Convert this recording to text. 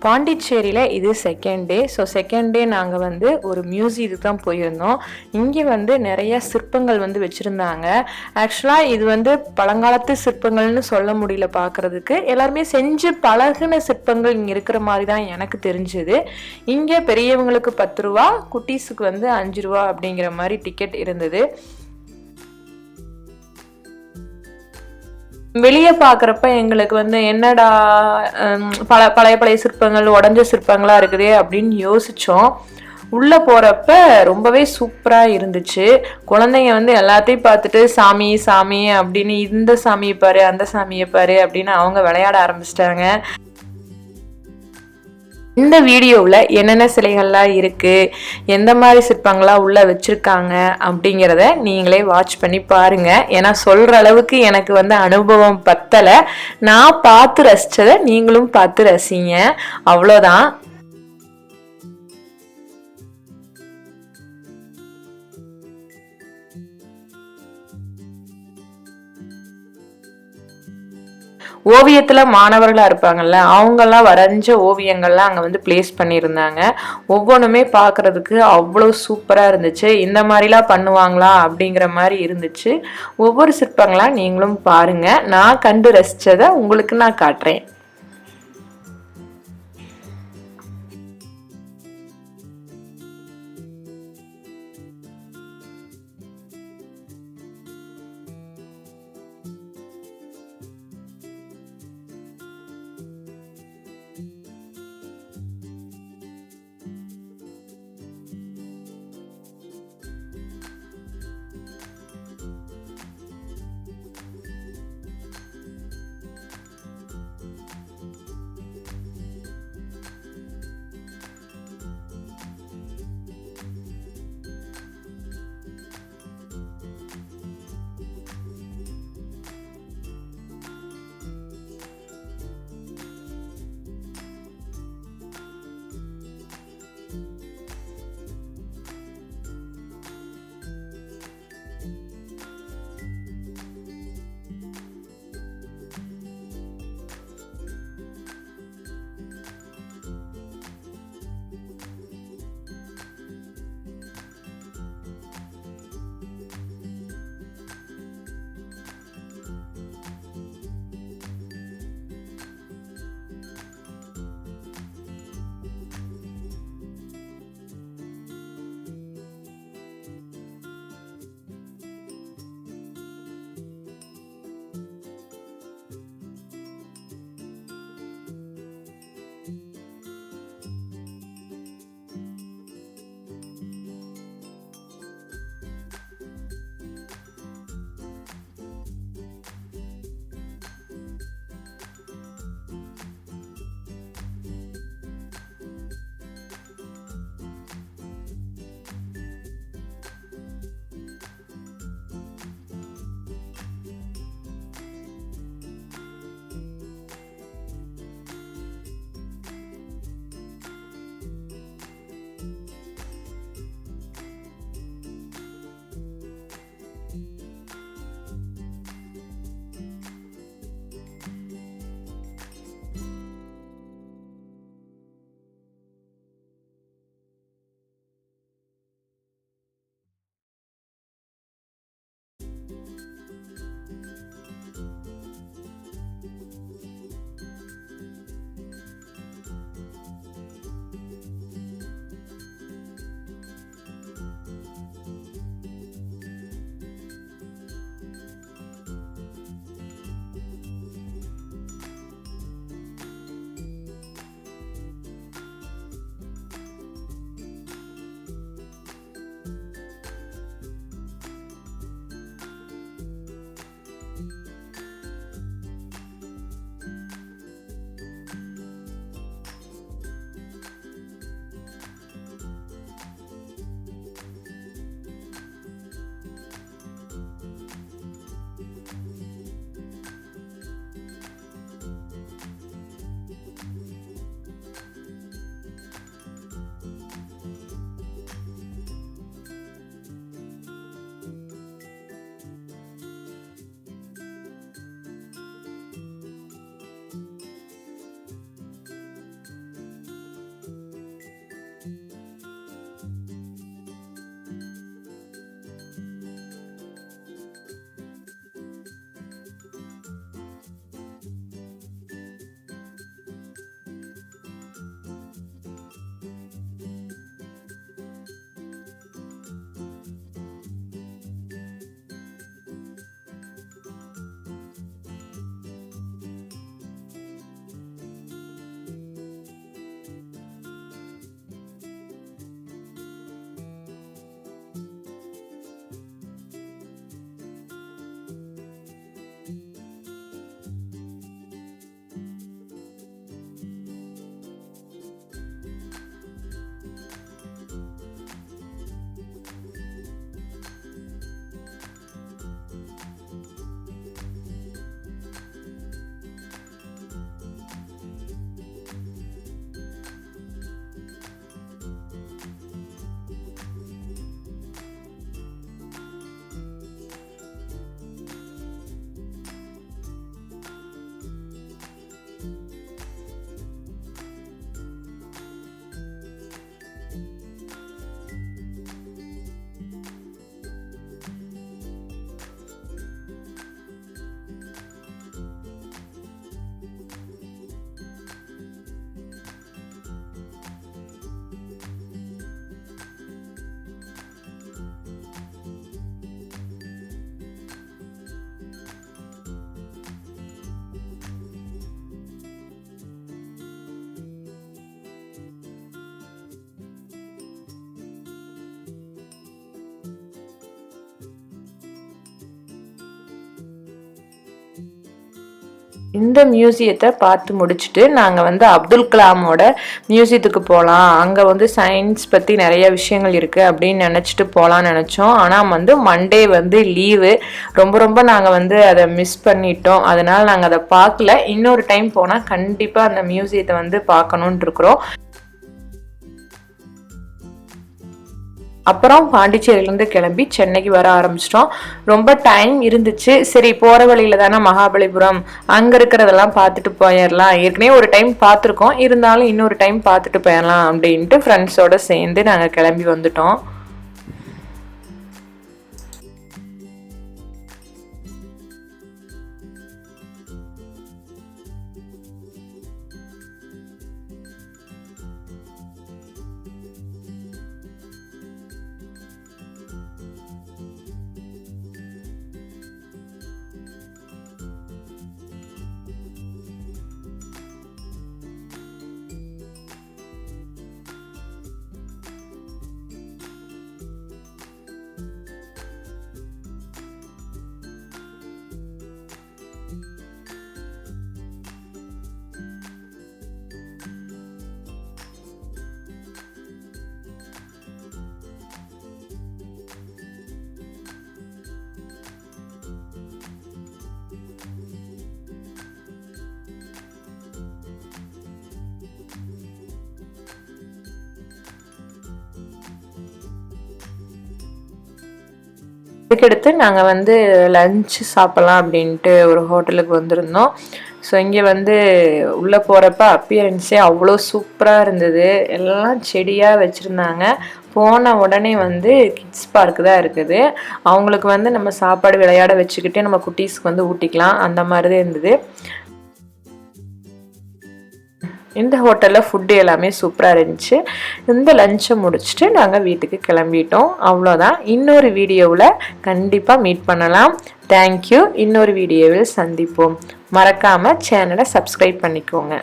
பாண்டிச்சேரியில் இது second day. So second day நாங்கள் வந்து ஒரு மியூசியத்துக்கு தான் போயிருந்தோம். இங்கே வந்து நிறைய சிற்பங்கள் வந்து வச்சுருந்தாங்க. ஆக்சுவலாக இது வந்து பழங்காலத்து சிற்பங்கள்னு சொல்ல முடியல பார்க்குறதுக்கு. எல்லாருமே செஞ்சு பழகின சிற்பங்கள் இங்கே இருக்கிற மாதிரி தான் எனக்கு தெரிஞ்சுது. இங்கே பெரியவங்களுக்கு 10 ரூபா, குட்டீஸுக்கு வந்து 5 ரூபா அப்படிங்கிற மாதிரி டிக்கெட் இருந்தது. வெளியே பார்க்குறப்ப எங்களுக்கு வந்து என்னடா பழைய பழைய சிற்பங்கள், உடஞ்ச சிற்பங்களாக இருக்குதே அப்படின்னு யோசித்தோம். உள்ளே போகிறப்ப ரொம்பவே சூப்பராக இருந்துச்சு. குழந்தைங்க வந்து எல்லாத்தையும் பார்த்துட்டு சாமி சாமி அப்படின்னு, இந்த சாமியை பாரு அந்த சாமியை பாரு அப்படின்னு அவங்க விளையாட ஆரம்பிச்சிட்டாங்க. இந்த வீடியோவில் என்னென்ன சிலைகள்லாம் இருக்குது, எந்த மாதிரி சிற்பங்களாக உள்ளே வச்சுருக்காங்க அப்படிங்கிறத நீங்களே வாட்ச் பண்ணி பாருங்கள். ஏன்னா சொல்கிற அளவுக்கு எனக்கு வந்து அனுபவம் பத்தலை. நான் பார்த்து ரசித்ததை நீங்களும் பார்த்து ரசிங்க, அவ்வளோதான். ஓவியத்தில் மாணவர்களாக இருப்பாங்கள்ல, அவங்கெல்லாம் வரைஞ்ச ஓவியங்கள்லாம் அங்கே வந்து பிளேஸ் பண்ணியிருந்தாங்க. ஒவ்வொன்றுமே பார்க்குறதுக்கு அவ்வளோ சூப்பராக இருந்துச்சு. இந்த மாதிரிலாம் பண்ணுவாங்களா அப்படிங்கிற மாதிரி இருந்துச்சு. ஒவ்வொரு சிற்பங்களாக நீங்களும் பாருங்கள். நான் கண்டு ரசித்ததை உங்களுக்கு நான் காட்டுறேன். இந்த மியூசியத்தை பார்த்து முடிச்சுட்டு நாங்கள் வந்து அப்துல் கலாமோட மியூசியத்துக்கு போகலாம், அங்கே வந்து சயின்ஸ் பற்றி நிறைய விஷயங்கள் இருக்குது அப்படின்னு நினச்சிட்டு போகலான்னு நினச்சோம். ஆனால் வந்து மண்டே வந்து லீவு, ரொம்ப நாங்கள் வந்து அதை மிஸ் பண்ணிட்டோம். அதனால் நாங்கள் அதை பார்க்கல. இன்னொரு டைம் போனால் கண்டிப்பாக அந்த மியூசியத்தை வந்து பார்க்கணுன்னு இருக்கிறோம். அப்புறம் பாண்டிச்சேரியிலேருந்து கிளம்பி சென்னைக்கு வர ஆரம்பிச்சிட்டோம். ரொம்ப டைம் இருந்துச்சு. சரி, போகிற வழியில் தானே மகாபலிபுரம், அங்கே இருக்கிறதெல்லாம் பார்த்துட்டு போயிடலாம். ஏற்கனவே ஒரு டைம் பார்த்துருக்கோம், இருந்தாலும் இன்னொரு டைம் பார்த்துட்டு போயிடலாம் அப்படின்ட்டு ஃப்ரெண்ட்ஸோடு சேர்ந்து நாங்கள் கிளம்பி வந்துட்டோம். அதுக்கடுத்து நாங்கள் வந்து லஞ்ச் சாப்பிட்லாம் அப்படின்ட்டு ஒரு ஹோட்டலுக்கு வந்திருந்தோம். ஸோ இங்கே வந்து உள்ளே போகிறப்ப அப்பியரன்ஸே அவ்வளோ சூப்பராக இருந்தது. எல்லாம் செடியாக வச்சுருந்தாங்க. போன உடனே வந்து கிட்ஸ் பார்க் தான் இருக்குது. அவங்களுக்கு வந்து நம்ம சாப்பாடு விளையாட வச்சுக்கிட்டே நம்ம குட்டீஸ்க்கு வந்து ஊட்டிக்கலாம், அந்த மாதிரி தான் இருந்தது. இந்த ஹோட்டலில் ஃபுட்டு எல்லாமே சூப்பராக இருந்துச்சு. இந்த லஞ்சை முடிச்சுட்டு நாங்கள் வீட்டுக்கு கிளம்பிட்டோம். அவ்வளோதான். இன்னொரு வீடியோவில் கண்டிப்பாக மீட் பண்ணலாம். தேங்க்யூ. இன்னொரு வீடியோவில் சந்திப்போம். மறக்காமல் சேனலை சப்ஸ்கிரைப் பண்ணிக்கோங்க.